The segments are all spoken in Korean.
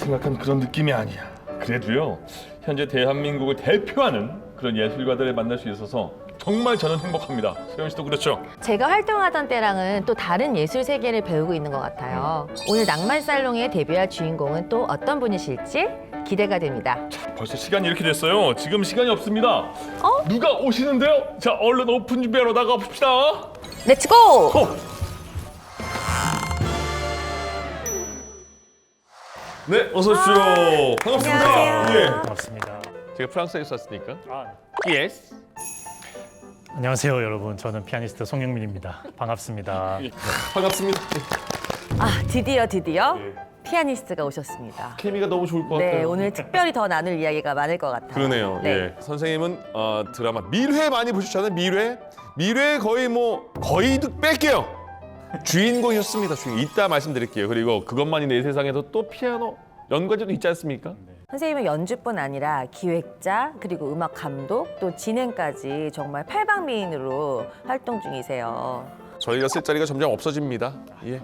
생각한 그런 느낌이 아니야. 그래도요, 현재 대한민국을 대표하는 그런 예술가들을 만날 수 있어서 정말 저는 행복합니다. 소연 씨도 그렇죠? 제가 활동하던 때랑은 또 다른 예술 세계를 배우고 있는 것 같아요. 오늘 낭만살롱에 데뷔할 주인공은 또 어떤 분이실지 기대가 됩니다. 벌써 시간이 이렇게 됐어요. 지금 시간이 없습니다. 누가 오시는데요? 자, 얼른 오픈 준비하러 나가 봅시다. 렛츠고! 네, 어서 오십시오. 반갑습니다. 안녕하세요. 예. 반갑습니다. 제가 프랑스에서 왔으니까. Yes. 안녕하세요, 여러분. 저는 피아니스트 송영민입니다. 반갑습니다. 예. 반갑습니다. 아, 드디어 예. 피아니스트가 오셨습니다. 케미가 너무 좋을 것 같아요. 네, 오늘 특별히 더 나눌 이야기가 많을 것 같아요. 그러네요. 네. 예. 선생님은 드라마 밀회 많이 보셨잖아요. 밀회 거의 거의 뺄게요. 주인공이셨습니다. 주인공. 이따 말씀드릴게요. 그리고 그것만이 내 세상에서 또 피아노 연관제도 있지 않습니까? 선생님은 연주뿐 아니라 기획자, 그리고 음악 감독, 또 진행까지 정말 팔방미인으로 활동 중이세요. 저희가 쓸 자리가 점점 없어집니다. 예.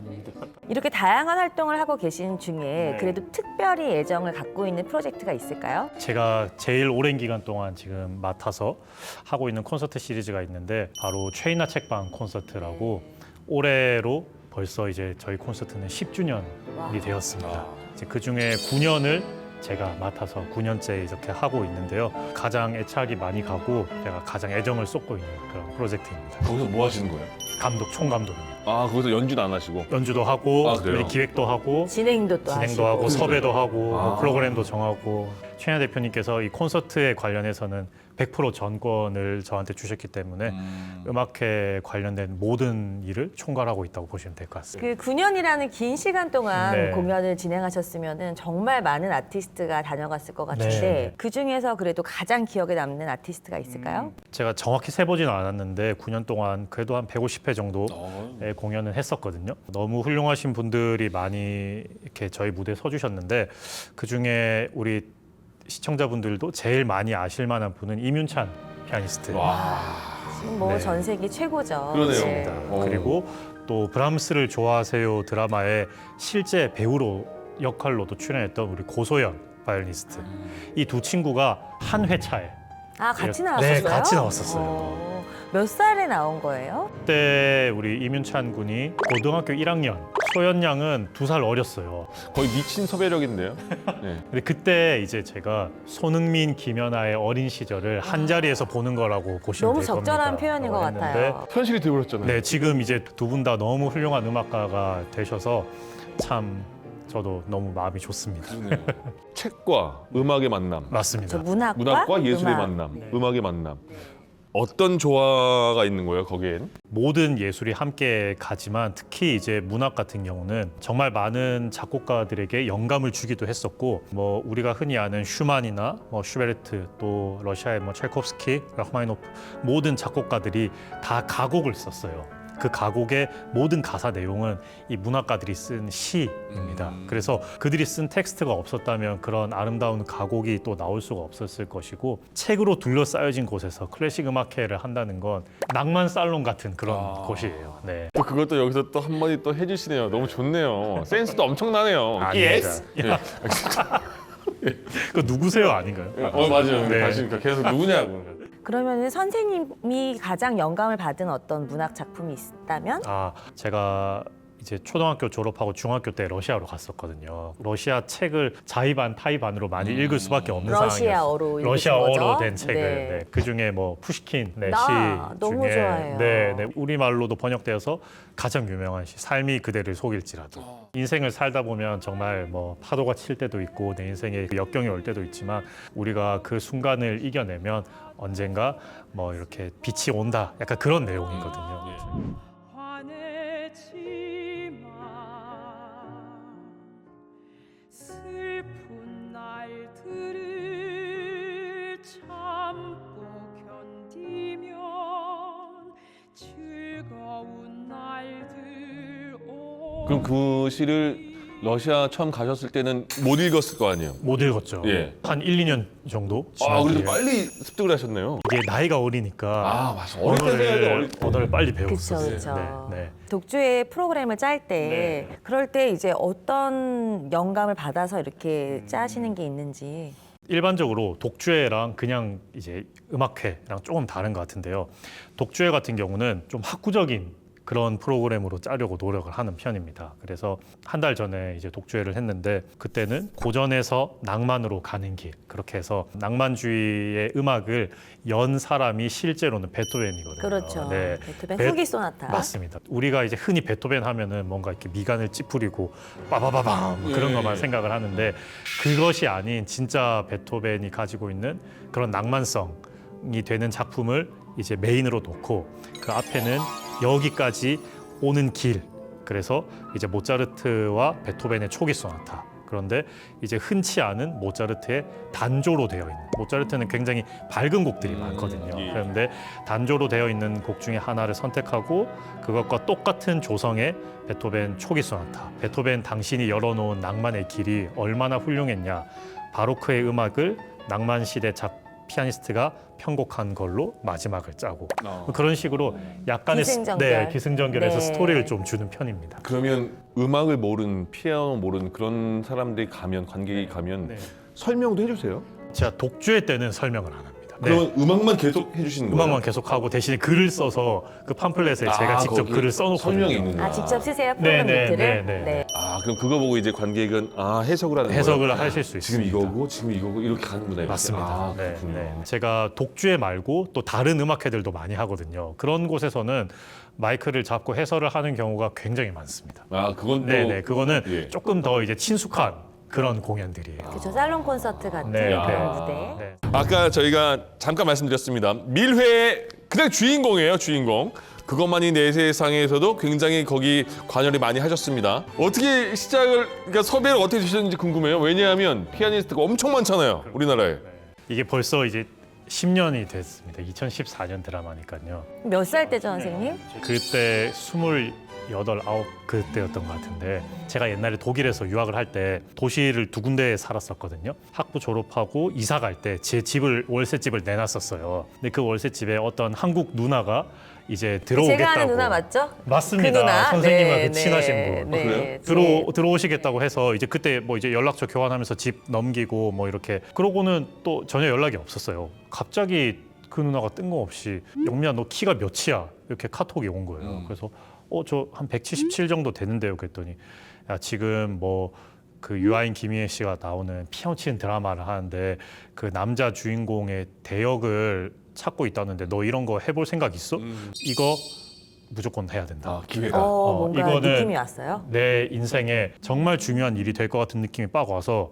이렇게 다양한 활동을 하고 계신 중에 그래도 특별히 애정을 갖고 있는 프로젝트가 있을까요? 제가 제일 오랜 기간 동안 지금 맡아서 하고 있는 콘서트 시리즈가 있는데 바로 최인아 책방 콘서트라고 올해로 벌써 이제 저희 콘서트는 10주년이 되었습니다. 이제 그 중에 9년을 제가 맡아서 9년째 이렇게 하고 있는데요. 가장 애착이 많이 가고 제가 가장 애정을 쏟고 있는 그런 프로젝트입니다. 거기서 뭐 하시는 거예요? 감독, 총감독입니다. 아, 거기서 연주는 안 하시고. 연주도 하고 아, 그래요? 기획도 하고 진행도 또 진행도 하시고. 하고 섭외도 하고 뭐 아. 프로그램도 정하고 최인아 대표님께서 이 콘서트에 관련해서는 100% 전권을 저한테 주셨기 때문에 음악회 관련된 모든 일을 총괄하고 있다고 보시면 될 것 같습니다. 그 9년이라는 긴 시간 동안 네. 공연을 진행하셨으면 정말 많은 아티스트가 다녀갔을 것 같은데 네. 그 중에서 그래도 가장 기억에 남는 아티스트가 있을까요? 제가 정확히 세보지는 않았는데 9년 동안 그래도 한 150회 정도의 공연을 했었거든요. 너무 훌륭하신 분들이 많이 이렇게 저희 무대에 서주셨는데 그 중에 우리 시청자분들도 제일 많이 아실 만한 분은 이윤찬 피아니스트. 와. 지금 뭐 네. 전 세계 최고죠. 그러네요. 네. 그리고 또 브람스를 좋아하세요 드라마에 실제 배우로 역할로도 출연했던 우리 고소연 바이올리니스트. 이 두 친구가 한 회차에 아, 같이 네, 나왔었어요? 같이 나왔었어요. 몇 살에 나온 거예요? 그때 우리 이윤찬 군이 고등학교 1학년, 소연 양은 2살 어렸어요. 거의 미친 섭외력인데요. 네. 근데 그때 이제 제가 손흥민, 김연아의 어린 시절을 한 자리에서 보는 거라고 보시면 너무 될 겁니다. 적절한 표현인 것 했는데 같아요. 현실이 되어버렸잖아요. 네, 지금 이제 두 분 다 너무 훌륭한 음악가가 되셔서 참 저도 너무 마음이 좋습니다. 그러네요. 책과 음악의 만남, 맞습니다. 저 문학과, 문학과 예술의 음악. 만남, 음악의 만남. 어떤 조화가 있는 거예요, 거기엔? 모든 예술이 함께 가지만 특히 이제 문학 같은 경우는 정말 많은 작곡가들에게 영감을 주기도 했었고 뭐 우리가 흔히 아는 슈만이나 뭐 슈베르트 또 러시아의 뭐 첼코프스키, 라흐마니노프 모든 작곡가들이 다 가곡을 썼어요. 그 가곡의 모든 가사 내용은 이 문학가들이 쓴 시입니다. 그래서 그들이 쓴 텍스트가 없었다면 그런 아름다운 가곡이 또 나올 수가 없었을 것이고 책으로 둘러싸여진 곳에서 클래식 음악회를 한다는 건 낭만 살롱 같은 그런 곳이에요. 네. 또 그것도 여기서 또 한마디 또 해주시네요. 너무 좋네요. 센스도 엄청나네요. 아닙니다. 예. 그 누구세요 아닌가요? 맞아요. 네. 다시 계속 누구냐고. 그러면 선생님이 가장 영감을 받은 어떤 문학 작품이 있다면? 아, 제가 이제 초등학교 졸업하고 중학교 때 러시아로 갔었거든요. 러시아 책을 자의반 타의반으로 많이 읽을 수밖에 없는 러시아어로 상황이었어요. 읽으신 러시아어로 거죠? 된 책을. 네. 네. 그 중에 뭐 푸시킨 시 너무 중에 좋아해요. 네, 우리말로도 번역되어서 가장 유명한 시 삶이 그대를 속일지라도. 인생을 살다 보면 정말 뭐 파도가 칠 때도 있고 내 인생에 역경이 올 때도 있지만 우리가 그 순간을 이겨내면 언젠가 뭐 이렇게 빛이 온다. 약간 그런 내용이거든요. 화내지 마 슬픈 날들을 참고 견디면 즐거운 날들 그럼 그 시를 러시아 처음 가셨을 때는 못 읽었을 거 아니에요. 못 읽었죠. 예. 한 1, 2년 정도 아, 지난 그래도 뒤에. 빨리 습득을 하셨네요. 이게 나이가 어리니까 아, 맞아. 어릴 때 해야 돼, 어릴 때. 언어를 빨리 그렇죠, 배웠었어요. 그렇죠. 네, 네. 독주의 프로그램을 짤 때 그럴 때 이제 어떤 영감을 받아서 이렇게 짜시는 게 있는지. 일반적으로 독주회랑 그냥 이제 음악회랑 조금 다른 것 같은데요. 독주회 같은 경우는 좀 학구적인 그런 프로그램으로 짜려고 노력을 하는 편입니다. 그래서 한 달 전에 이제 독주회를 했는데 그때는 고전에서 낭만으로 가는 길, 그렇게 해서 낭만주의의 음악을 연 사람이 실제로는 베토벤이거든요. 그렇죠. 네. 베토벤 베- 후기 소나타. 맞습니다. 우리가 이제 흔히 베토벤 하면은 뭔가 이렇게 미간을 찌푸리고 빠바바밤 그런 예. 것만 생각을 하는데 그것이 아닌 진짜 베토벤이 가지고 있는 그런 낭만성이 되는 작품을 이제 메인으로 놓고 그 앞에는 여기까지 오는 길. 그래서 이제 모차르트와 베토벤의 초기 소나타. 그런데 이제 흔치 않은 모차르트의 단조로 되어 있는, 모차르트는 굉장히 밝은 곡들이 많거든요. 예. 그런데 단조로 되어 있는 곡 중에 하나를 선택하고 그것과 똑같은 조성의 베토벤 초기 소나타. 베토벤 당신이 열어놓은 낭만의 길이 얼마나 훌륭했냐. 바로크의 음악을 낭만 시대 피아니스트가 편곡한 걸로 마지막을 짜고 그런 식으로 약간의 기승전결. 기승전결해서 네. 스토리를 좀 주는 편입니다. 그러면 음악을 모르는 피아노 모르는 그런 사람들이 가면 관객이 가면 네. 설명도 해주세요. 제가 독주회 때는 설명을 안 합니다. 네. 그러면 음악만 계속 해주시는 거예요? 음악만 계속하고 대신에 글을 써서 그 팜플렛에 제가 직접 거기 글을 써놓거든요. 설명이 있는 거야. 아, 직접 쓰세요? 프로그램 네, 노트를? 네, 네. 아, 그럼 그거 보고 이제 관객은 해석을 하는 해석을 거예요? 하실 수 지금 있습니다. 이거고 지금 이거고 이렇게 가는구나. 이렇게. 맞습니다. 아, 네, 그렇군요. 네. 제가 독주회 말고 또 다른 음악회들도 많이 하거든요. 그런 곳에서는 마이크를 잡고 해설을 하는 경우가 굉장히 많습니다. 아, 그건 또 네네, 그거는 예. 조금 더 이제 친숙한 그런 공연들이에요. 그렇죠. 살롱 콘서트 같은 네, 그런 네. 무대. 네. 아까 저희가 잠깐 말씀드렸습니다. 밀회의 그냥 주인공이에요, 주인공. 그것만이 내 세상에서도 굉장히 거기 관여를 많이 하셨습니다. 어떻게 그러니까 섭외를 어떻게 주셨는지 궁금해요. 왜냐하면 피아니스트가 엄청 많잖아요, 우리나라에. 이게 벌써 이제 10년이 됐습니다. 2014년 드라마니까요. 몇 살 때죠, 선생님? 그때 28, 9 그때였던 것 같은데 제가 옛날에 독일에서 유학을 할 때 도시를 두 군데에 살았었거든요. 학부 졸업하고 이사 갈 때 제 집을 월세집을 내놨었어요. 근데 그 월세집에 어떤 한국 누나가 이제 들어오겠다고. 제가 아는 누나 맞죠? 맞습니다. 그 누나. 선생님과 네, 그 친하신 네, 분. 네. 그래요? 들어오시겠다고 해서 이제 그때 뭐 이제 연락처 교환하면서 집 넘기고 뭐 이렇게 그러고는 또 전혀 연락이 없었어요. 갑자기 그 누나가 뜬금없이 영미야 너 키가 몇이야? 이렇게 카톡이 온 거예요. 그래서 저 한 177 정도 되는데요. 그랬더니 야 지금 뭐 그 유아인 김희애 씨가 나오는 피아노 치는 드라마를 하는데 그 남자 주인공의 대역을 찾고 있다는데 너 이런 거 해볼 생각 있어? 이거 무조건 해야 된다. 아, 기회다. 뭔가 이거는 느낌이 왔어요? 내 인생에 정말 중요한 일이 될 것 같은 느낌이 빡 와서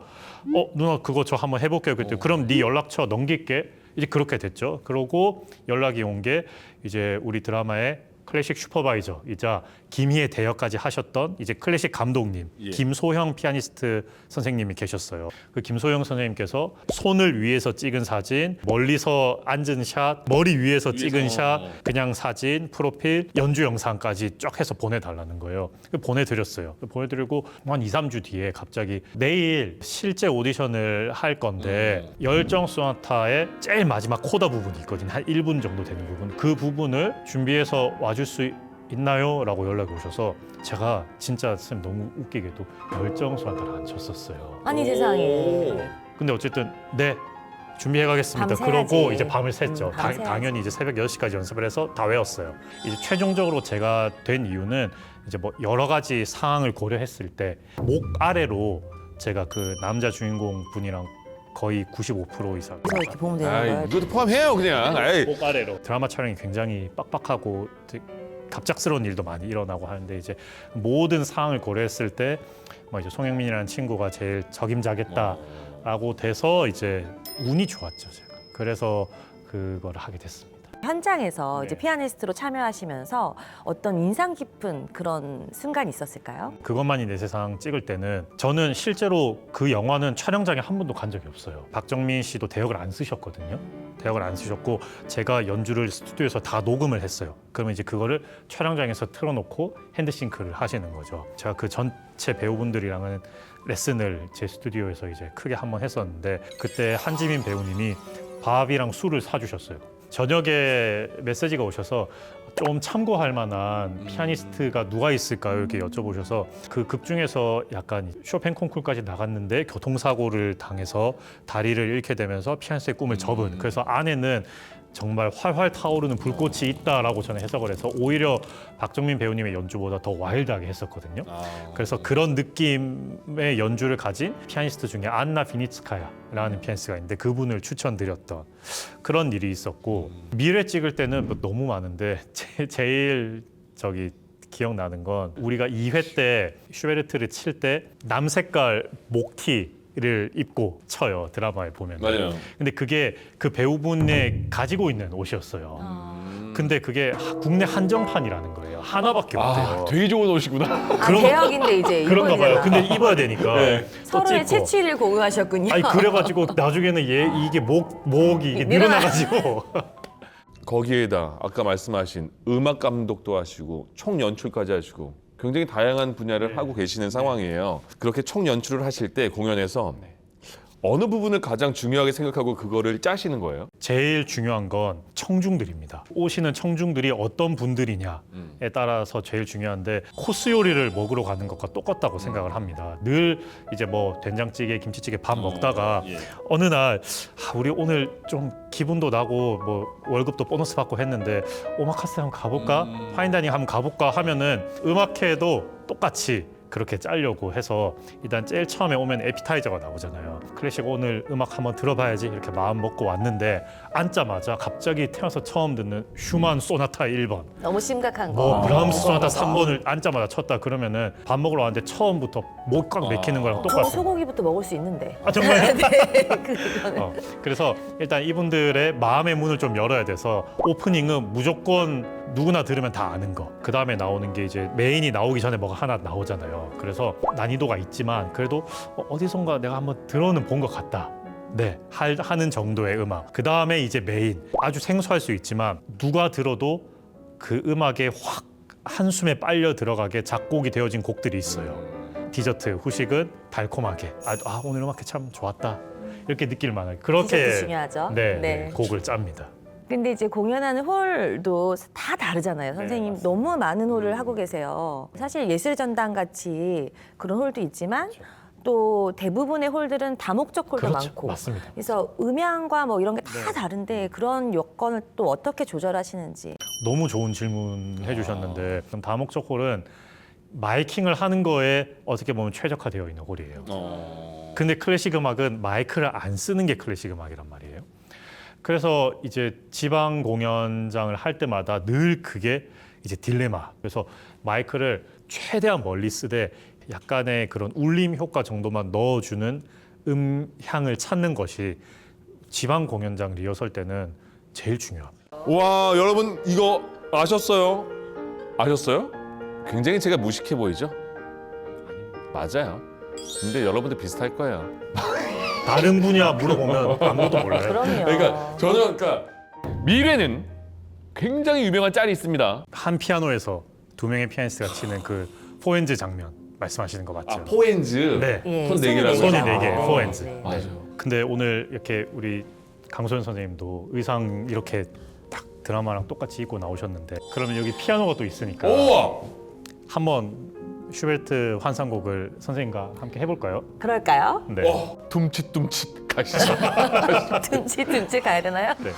누나 그거 저 한번 해볼게요. 그랬더니 그럼 네 연락처 넘길게. 이제 그렇게 됐죠. 그러고 연락이 온 게 이제 우리 드라마의 클래식 슈퍼바이저이자 김희애 대역까지 하셨던 이제 클래식 감독님 예. 김소형 피아니스트 선생님이 계셨어요. 그 김소형 선생님께서 손을 위에서 찍은 사진, 멀리서 앉은 샷, 머리 위에서 찍은 샷, 그냥 사진, 프로필, 연주 영상까지 쫙 해서 보내달라는 거예요. 보내드렸어요. 보내드리고 한 2, 3주 뒤에 갑자기 내일 실제 오디션을 할 건데 열정 소나타의 제일 마지막 코다 부분이 있거든요. 한 1분 정도 되는 부분. 그 부분을 준비해서 와줄 수 있나요? 라고 연락이 오셔서 제가 진짜 선생님 너무 웃기게도 열정 소나타를 안 쳤었어요. 아니 세상에. 근데 어쨌든 네 준비해 가겠습니다. 밤 새야지. 그러고 이제 밤을 샜죠. 밤 새야지. 당연히 이제 새벽 6시까지 연습을 해서 다 외웠어요. 이제 최종적으로 제가 된 이유는 이제 뭐 여러 가지 상황을 고려했을 때 목 아래로 제가 그 남자 주인공 분이랑 거의 95% 이상 그래서 이렇게 보면 되는 아이, 거예요. 이것도 포함해요, 그냥. 아이. 목 아래로 드라마 촬영이 굉장히 빡빡하고 되게 갑작스러운 일도 많이 일어나고 하는데 이제 모든 상황을 고려했을 때 뭐 이제 송영민이라는 친구가 제일 적임자겠다라고 돼서 이제 운이 좋았죠 제가. 그래서 그걸 하게 됐습니다. 현장에서 네. 이제 피아니스트로 참여하시면서 어떤 인상 깊은 그런 순간이 있었을까요? 그것만이 내 세상 찍을 때는 저는 실제로 그 영화는 촬영장에 한 번도 간 적이 없어요. 박정민 씨도 대역을 안 쓰셨거든요. 대역을 안 쓰셨고 제가 연주를 스튜디오에서 다 녹음을 했어요. 그러면 이제 그거를 촬영장에서 틀어놓고 핸드싱크를 하시는 거죠. 제가 그 전체 배우분들이랑은 레슨을 제 스튜디오에서 이제 크게 한번 했었는데 그때 한지민 배우님이 밥이랑 술을 사주셨어요. 저녁에 메시지가 오셔서 좀 참고할 만한 피아니스트가 누가 있을까요? 이렇게 여쭤보셔서 그 극 중에서 약간 쇼팽 콩쿨까지 나갔는데 교통사고를 당해서 다리를 잃게 되면서 피아니스트의 꿈을 접은 그래서 안에는 정말 활활 타오르는 불꽃이 있다라고 저는 해석을 해서 오히려 박정민 배우님의 연주보다 더 와일드하게 했었거든요. 그래서 그런 느낌의 연주를 가진 피아니스트 중에 안나 비니츠카야라는 피아니스트가 있는데 그분을 추천드렸던 그런 일이 있었고 미래 찍을 때는 뭐 너무 많은데 제일 기억나는 건 우리가 2회 때 슈베르트를 칠 때 남색깔 목티를 입고 쳐요. 드라마에 보면. 맞아요. 근데 그게 그 배우분의 가지고 있는 옷이었어요. 근데 그게 국내 한정판이라는 거예요. 하나밖에 없대요. 되게 좋은 옷이구나. 그런- 대역인데 이제 그런가 봐요. 입어야 근데 입어야 되니까 네. 또 서로의 찍고. 채취를 공유하셨군요. 아니 그래가지고 나중에는 이게 목이 이게 늘어나가지고 거기에다 아까 말씀하신 음악 감독도 하시고 총 연출까지 하시고 굉장히 다양한 분야를 하고 계시는 상황이에요. 그렇게 총 연출을 하실 때 공연에서 어느 부분을 가장 중요하게 생각하고 그거를 짜시는 거예요? 제일 중요한 건 청중들입니다. 오시는 청중들이 어떤 분들이냐에 따라서 제일 중요한데 코스 요리를 먹으러 가는 것과 똑같다고 생각을 합니다. 늘 이제 뭐 된장찌개, 김치찌개 밥 먹다가 어느 날 우리 오늘 좀 기분도 나고 뭐 월급도 보너스 받고 했는데 오마카세 한번 가볼까? 파인다이닝 한번 가볼까? 하면은 음악회도 똑같이 그렇게 짜려고 해서 일단 제일 처음에 오면 에피타이저가 나오잖아요. 클래식 오늘 음악 한번 들어봐야지 이렇게 마음 먹고 왔는데 앉자마자 갑자기 태어나서 처음 듣는 슈만 소나타 1번 너무 심각한 거. 뭐 브람스 소나타 3번을 앉자마자 쳤다 그러면은 밥 먹으러 왔는데 처음부터 목 꽉 막히는 거랑 저 똑같아요. 소고기부터 먹을 수 있는데. 아 정말요? 그거는. 그래서 일단 이분들의 마음의 문을 좀 열어야 돼서 오프닝은 무조건 누구나 들으면 다 아는 거. 그 다음에 나오는 게 이제 메인이 나오기 전에 뭐가 하나 나오잖아요. 그래서 난이도가 있지만 그래도 어디선가 내가 한번 들어는 본 것 같다. 네, 하는 정도의 음악. 그 다음에 이제 메인. 아주 생소할 수 있지만 누가 들어도 그 음악에 확 한숨에 빨려 들어가게 작곡이 되어진 곡들이 있어요. 디저트, 후식은 달콤하게. 오늘 음악회 참 좋았다. 이렇게 느낄 만한 그렇게 디저트 중요하죠. 네, 네. 곡을 짭니다. 근데 이제 공연하는 홀도 다 다르잖아요. 선생님 맞습니다. 너무 많은 홀을 하고 계세요. 사실 예술 전당 같이 그런 홀도 있지만 또 대부분의 홀들은 다목적 홀도 그렇죠. 많고. 맞습니다. 그래서 음향과 뭐 이런 게 다 다른데 그런 여건을 또 어떻게 조절하시는지. 너무 좋은 질문 해주셨는데 그럼 다목적 홀은 마이킹을 하는 거에 어떻게 보면 최적화되어 있는 홀이에요. 근데 클래식 음악은 마이크를 안 쓰는 게 클래식 음악이란 말이에요. 그래서 이제 지방 공연장을 할 때마다 늘 그게 이제 딜레마. 그래서 마이크를 최대한 멀리 쓰되 약간의 그런 울림 효과 정도만 넣어주는 음향을 찾는 것이 지방 공연장 리허설 때는 제일 중요합니다. 와, 여러분 이거 아셨어요? 아셨어요? 굉장히 제가 무식해 보이죠? 맞아요. 근데 여러분들 비슷할 거예요. 다른 분야 물어보면 아무것도 몰라요. 그럼요. 그러니까 저는 미래는 굉장히 유명한 짤이 있습니다. 한 피아노에서 두 명의 피아니스트가 치는 그 포엔즈 장면 말씀하시는 거 맞죠? 포엔즈. 네. 예, 손 네 개라고. 손이 개라고. 네 개, 포엔즈. 네. 맞아요. 근데 오늘 이렇게 우리 강소연 선생님도 의상 이렇게 딱 드라마랑 똑같이 입고 나오셨는데 그러면 여기 피아노가 또 있으니까 우와. 한번 슈베르트 환상곡을 선생님과 함께 해볼까요? 그럴까요? 네. 둠칫둠칫 가시죠. 듬칫듬칫 가야 되나요? 네.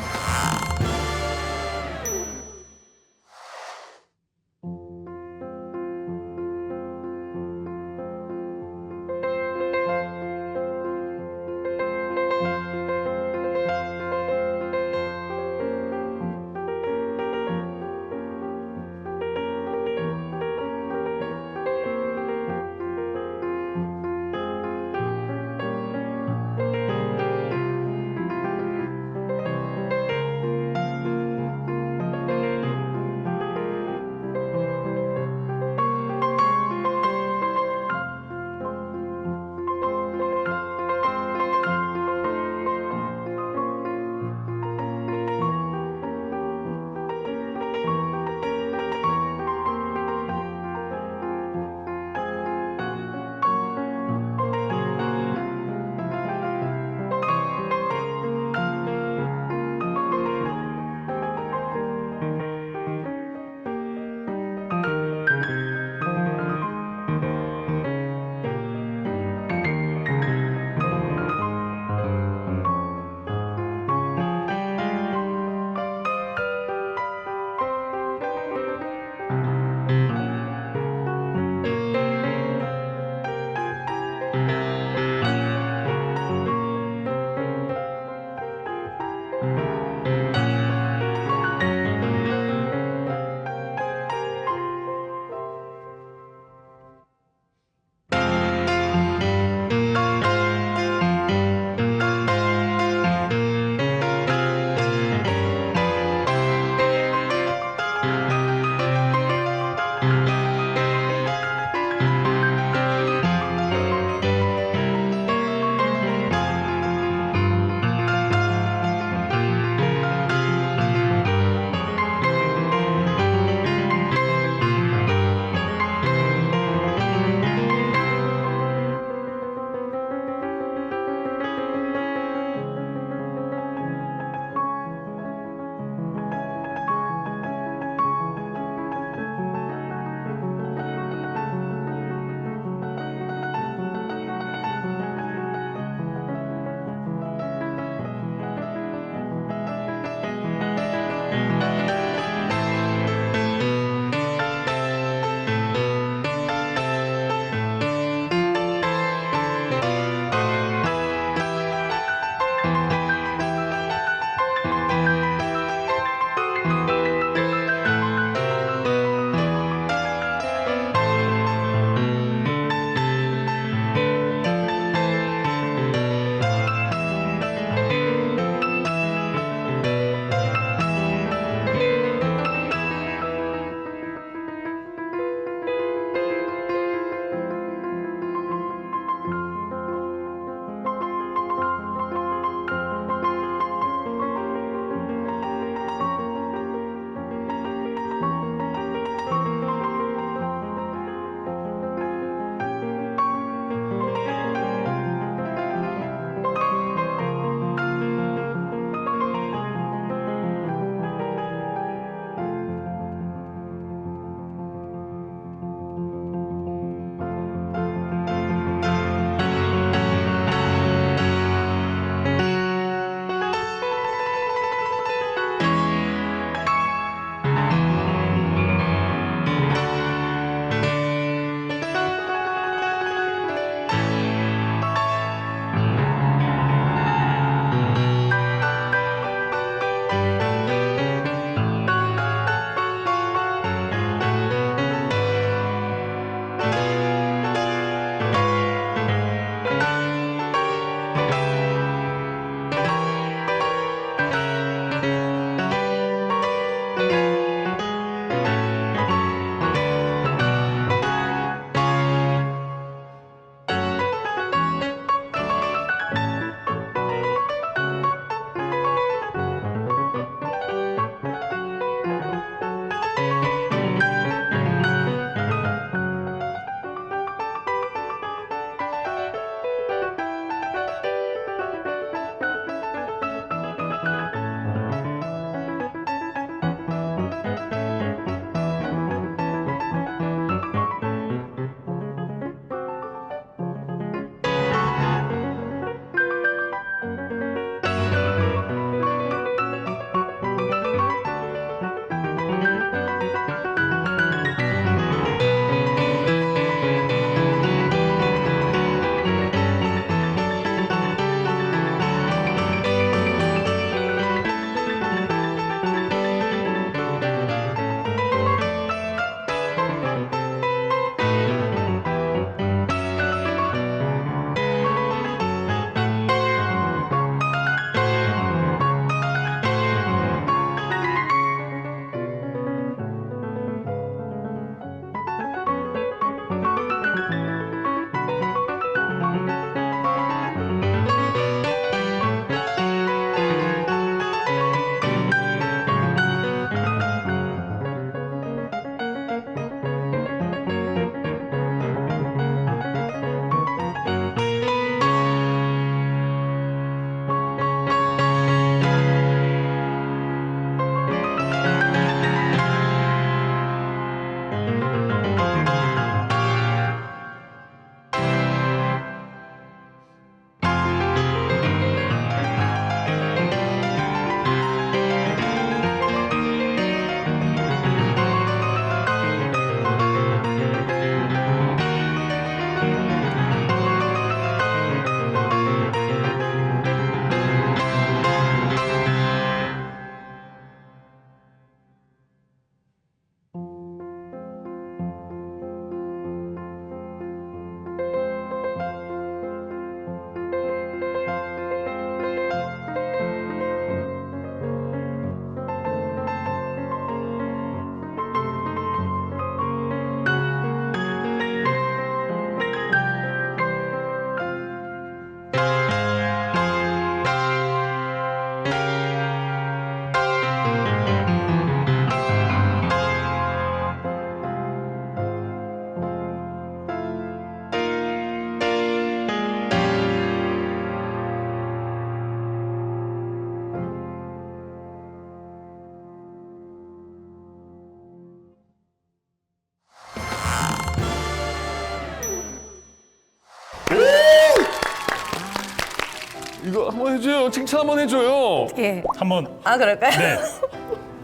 이거 한번 해줘요. 칭찬 한번 해줘요. 예. 한번 아 그럴까요? 네.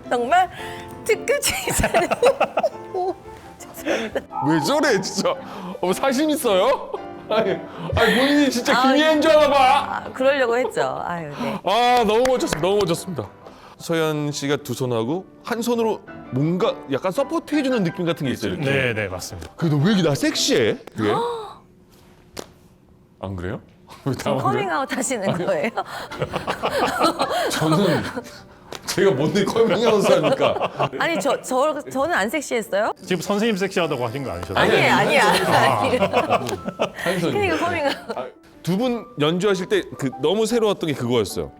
정말 특급 칭찬. 왜 저래 진짜? 사심 있어요? 아니 본인이 진짜 김희애인 줄 알아 봐. 아, 그러려고 했죠. 아유, 네. 아 너무 멋졌습니다. 너무 멋졌습니다. 서현 씨가 두 손하고 한 손으로 뭔가 약간 서포트 해주는 느낌 같은 게 있어요. 이렇게. 네, 네, 맞습니다. 그래도 왜 이렇게 나 섹시해? 그게? 안 그래요? 왜 지금 당황해요? 커밍아웃 하시는 거예요? 저는 제가 뭔데 커밍아웃을 합니까? 아니 저는 안 섹시했어요? 지금 선생님 섹시하다고 하신 거 아니셨나요? 아니에요, 아니야. 한 손. 그러니까 커밍아웃. 두 분 연주하실 때 그 너무 새로웠던 게 그거였어요.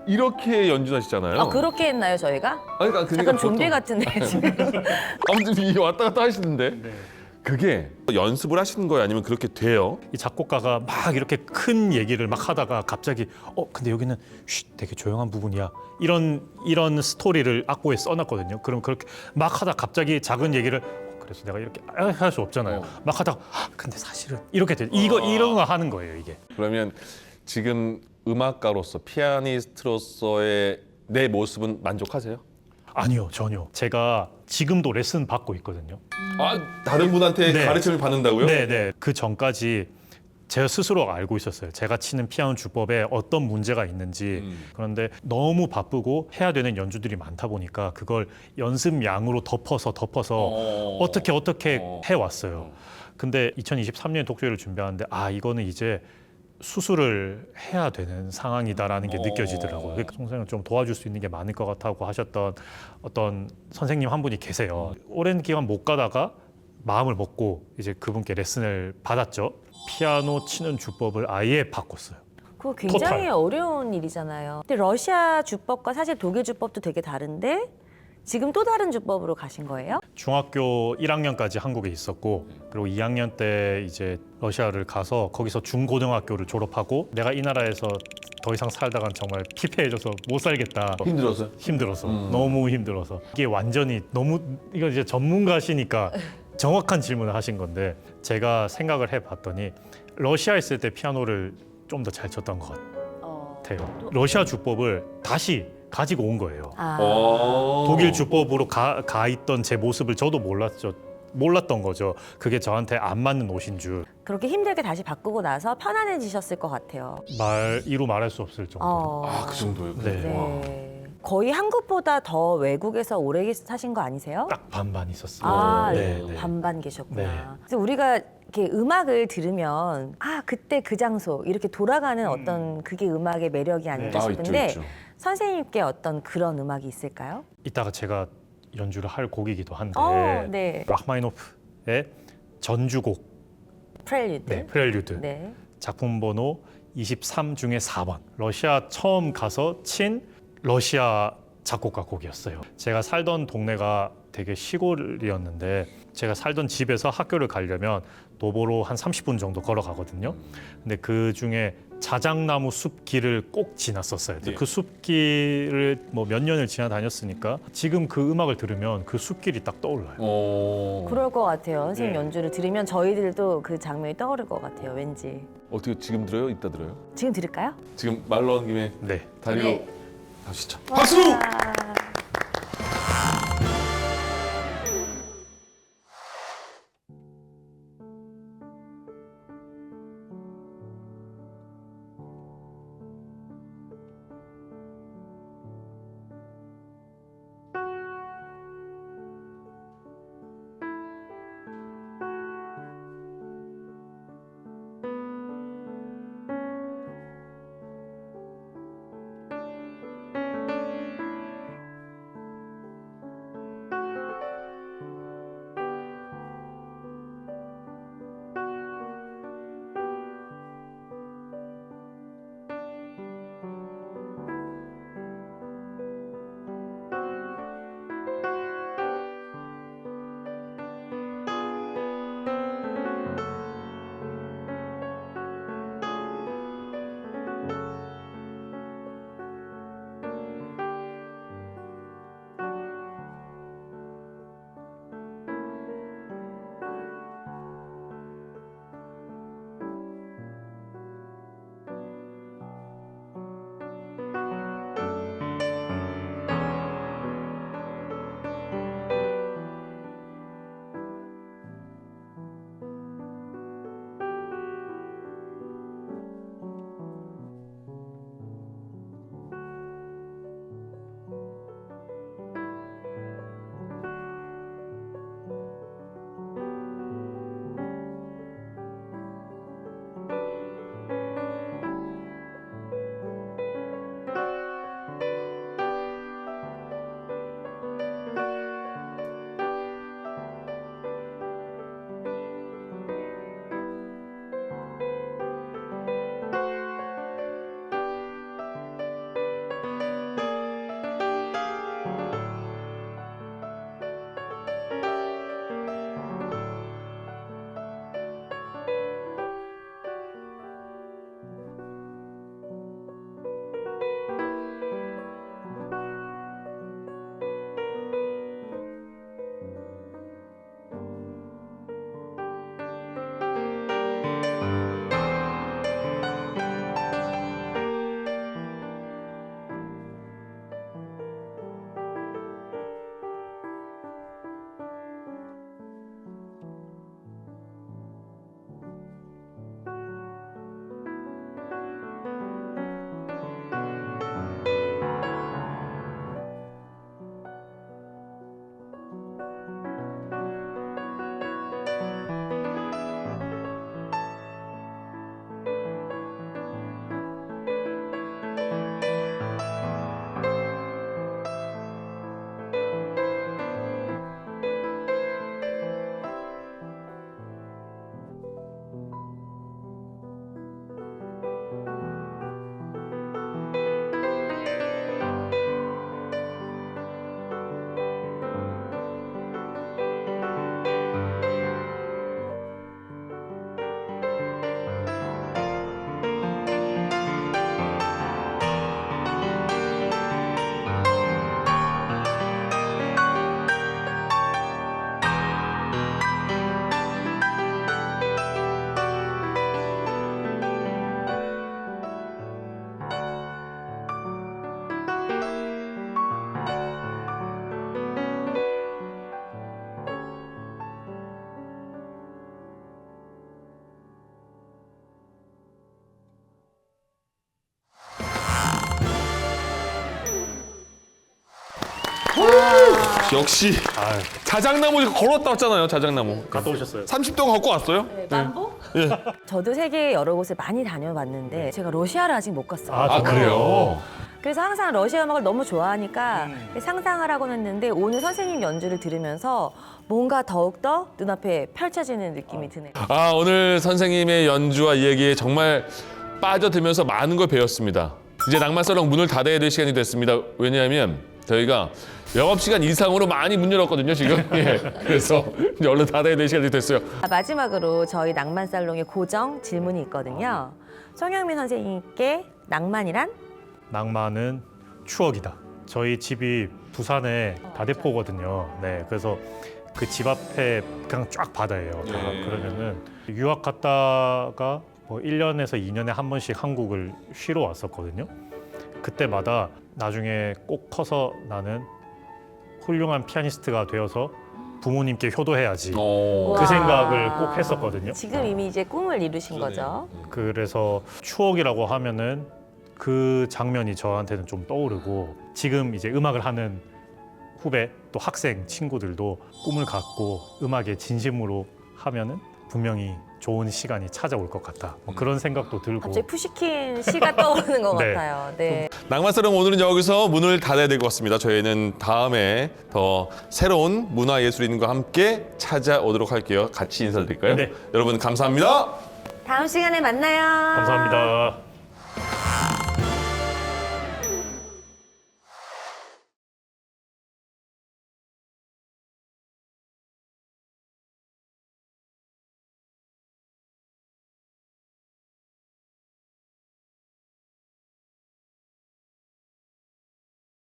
이렇게 연주하시잖아요. 아 그렇게 했나요 저희가? 그러니까 약간 좀비 보통- 같은데 지금. 아무튼 이게 왔다 갔다 하시는데 네. 그게 연습을 하시는 거예요? 아니면 그렇게 돼요? 이 작곡가가 막 이렇게 큰 얘기를 막 하다가 갑자기 근데 여기는 되게 조용한 부분이야 이런 스토리를 악보에 써놨거든요. 그럼 그렇게 막 하다 갑자기 작은 얘기를 그래서 내가 이렇게 할 수 없잖아요. 막 하다가 근데 사실은 이렇게 돼 이런 거 하는 거예요 이게. 그러면 지금 음악가로서 피아니스트로서의 내 모습은 만족하세요? 아니요 전혀. 제가 지금도 레슨 받고 있거든요. 아 다른 분한테 네. 가르침을 받는다고요? 네네. 그 전까지 제가 스스로 알고 있었어요. 제가 치는 피아노 주법에 어떤 문제가 있는지. 그런데 너무 바쁘고 해야 되는 연주들이 많다 보니까 그걸 연습량으로 덮어서 어떻게 해왔어요. 근데 2023년 독주회를 준비하는데 이거는 이제 수술을 해야 되는 상황이다라는 게 느껴지더라고요. 그러니까 선생님을 좀 도와줄 수 있는 게 많을 것 같다고 하셨던 어떤 선생님 한 분이 계세요. 오랜 기간 못 가다가 마음을 먹고 이제 그분께 레슨을 받았죠. 피아노 치는 주법을 아예 바꿨어요. 그거 굉장히 토탈. 어려운 일이잖아요. 근데 러시아 주법과 사실 독일 주법도 되게 다른데 지금 또 다른 주법으로 가신 거예요? 중학교 1학년까지 한국에 있었고 그리고 2학년 때 이제 러시아를 가서 거기서 중고등학교를 졸업하고 내가 이 나라에서 더 이상 살다간 정말 피폐해져서 못 살겠다. 힘들었어요? 힘들어서 너무 힘들어서 이게 완전히 너무 이거 이제 전문가시니까 정확한 질문을 하신 건데 제가 생각을 해봤더니 러시아 있을 때 피아노를 좀 더 잘 쳤던 것 같아요. 러시아 주법을 다시 가지고 온 거예요. 독일 주법으로 가 있던 제 모습을 저도 몰랐던 거죠. 그게 저한테 안 맞는 옷인 줄. 그렇게 힘들게 다시 바꾸고 나서 편안해지셨을 것 같아요. 이루 말할 수 없을 정도로. 그 정도예요? 네. 네. 거의 한국보다 더 외국에서 오래 사신 거 아니세요? 딱 반반 있었어요. 네, 네. 반반 계셨구나. 네. 그래서 우리가 이렇게 음악을 들으면 그때 그 장소 이렇게 돌아가는 어떤 그게 음악의 매력이 아닐까 네. 싶은데 있죠. 선생님께 어떤 그런 음악이 있을까요? 이따가 제가 연주를 할 곡이기도 한데 네. 라흐마니노프의 전주곡 프렐류드. 네, 프렐류드 네. 작품 번호 23 중에 4번 러시아 처음 가서 친 러시아 작곡가 곡이었어요. 제가 살던 동네가 되게 시골이었는데 제가 살던 집에서 학교를 가려면 도보로 한 30분 정도 걸어가거든요. 근데 그 중에 자작나무 숲길을 꼭 지났었어요. 네. 그 숲길을 뭐 몇 년을 지나다녔으니까 지금 그 음악을 들으면 그 숲길이 딱 떠올라요. 그럴 것 같아요. 선생님 네. 연주를 들으면 저희들도 그 장면이 떠오를 것 같아요. 왠지. 어떻게 지금 들어요? 이따 들어요? 지금 들을까요? 지금 말 나온 김에 네. 다리로 네. 가시죠. 박수! 와. 역시 아유, 자작나무 걸었다 왔잖아요. 자작나무. 갔다 오셨어요? 30동 걷고 왔어요? 저도 세계 여러 곳을 많이 다녀봤는데 제가 러시아를 아직 못 갔어요. 아, 그래요? 그래서 항상 러시아 음악을 너무 좋아하니까 상상을 하곤 했는데 오늘 선생님 연주를 들으면서 뭔가 더욱더 눈앞에 펼쳐지는 느낌이 드네요. 아, 오늘 선생님의 연주와 이야기에 정말 빠져들면서 많은 걸 배웠습니다. 이제 낭만살롱 문을 닫아야 될 시간이 됐습니다. 왜냐하면 저희가 영업시간 이상으로 많이 문 열었거든요, 지금. 예. 그래서 이제 얼른 닫아야 될 시간이 됐어요. 마지막으로 저희 낭만살롱의 고정 질문이 있거든요. 송영민 선생님께 낭만이란? 낭만은 추억이다. 저희 집이 부산의 다대포거든요. 네, 그래서 그 집 앞에 그냥 쫙 바다예요. 다. 그러면은 유학 갔다가 뭐 1년에서 2년에 한 번씩 한국을 쉬러 왔었거든요. 그때마다 나중에 꼭 커서 나는 훌륭한 피아니스트가 되어서 부모님께 효도해야지. 오. 그 와. 생각을 꼭 했었거든요. 지금 이미 이제 꿈을 이루신 거죠. 그래서 추억이라고 하면은 그 장면이 저한테는 좀 떠오르고 지금 이제 음악을 하는 후배 또 학생 친구들도 꿈을 갖고 음악에 진심으로 하면은 분명히 좋은 시간이 찾아올 것 같다. 뭐 그런 생각도 들고. 갑자기 푸시킨 시가 떠오르는 것 네. 같아요. 네. 낭만살롱 오늘은 여기서 문을 닫아야 될 것 같습니다. 저희는 다음에 더 새로운 문화예술인과 함께 찾아오도록 할게요. 같이 인사드릴까요? 네. 여러분 감사합니다. 다음 시간에 만나요. 감사합니다.